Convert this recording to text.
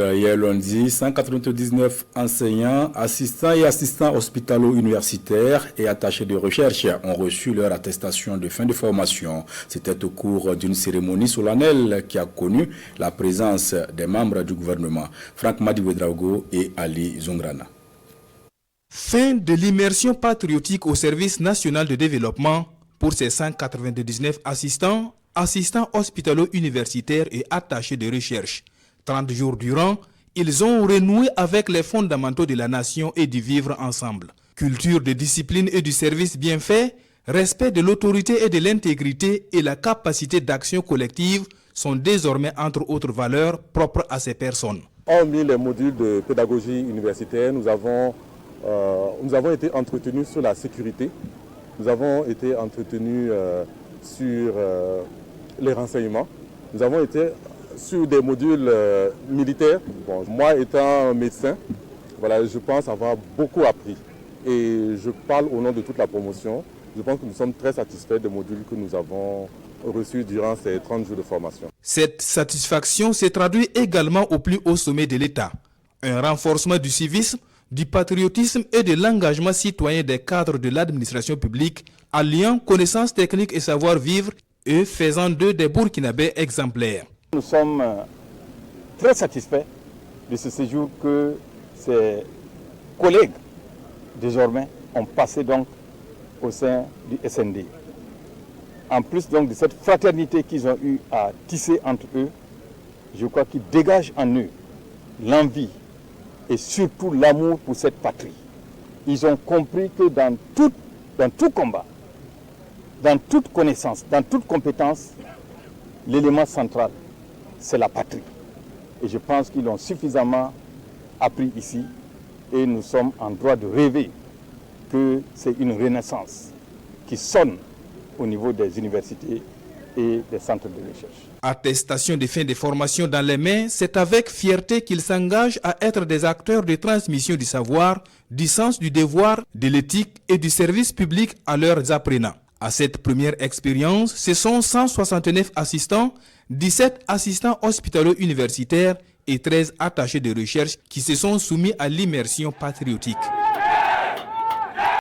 Hier lundi, 199 enseignants, assistants et assistants hospitalo-universitaires et attachés de recherche ont reçu leur attestation de fin de formation. C'était au cours d'une cérémonie solennelle qui a connu la présence des membres du gouvernement, Franck Madi-Ouedraogo et Ali Zungrana. Fin de l'immersion patriotique au service national de développement pour ces 199 assistants hospitalo-universitaires et attachés de recherche. 30 jours durant, ils ont renoué avec les fondamentaux de la nation et du vivre ensemble. Culture de discipline et du service bien fait, respect de l'autorité et de l'intégrité et la capacité d'action collective sont désormais entre autres valeurs propres à ces personnes. Hormis les modules de pédagogie universitaire, nous avons été entretenus sur la sécurité, nous avons été entretenus sur les renseignements, nous avons été sur des modules militaires. Bon, moi étant médecin, voilà, je pense avoir beaucoup appris et je parle au nom de toute la promotion. Je pense que nous sommes très satisfaits des modules que nous avons reçus durant ces 30 jours de formation. Cette satisfaction se traduit également au plus haut sommet de l'État. Un renforcement du civisme, du patriotisme et de l'engagement citoyen des cadres de l'administration publique, alliant connaissances techniques et savoir-vivre et faisant d'eux des Burkinabés exemplaires. Nous sommes très satisfaits de ce séjour que ces collègues, désormais, ont passé donc au sein du SND. En plus donc de cette fraternité qu'ils ont eu à tisser entre eux, je crois qu'ils dégagent en eux l'envie et surtout l'amour pour cette patrie. Ils ont compris que dans tout combat, dans toute connaissance, dans toute compétence, l'élément central, c'est la patrie. Et je pense qu'ils l'ont suffisamment appris ici et nous sommes en droit de rêver que c'est une renaissance qui sonne au niveau des universités et des centres de recherche. Attestation de fin de formation dans les mains, c'est avec fierté qu'ils s'engagent à être des acteurs de transmission du savoir, du sens du devoir, de l'éthique et du service public à leurs apprenants. À cette première expérience, ce sont 169 assistants, 17 assistants hospitalo-universitaires et 13 attachés de recherche qui se sont soumis à l'immersion patriotique.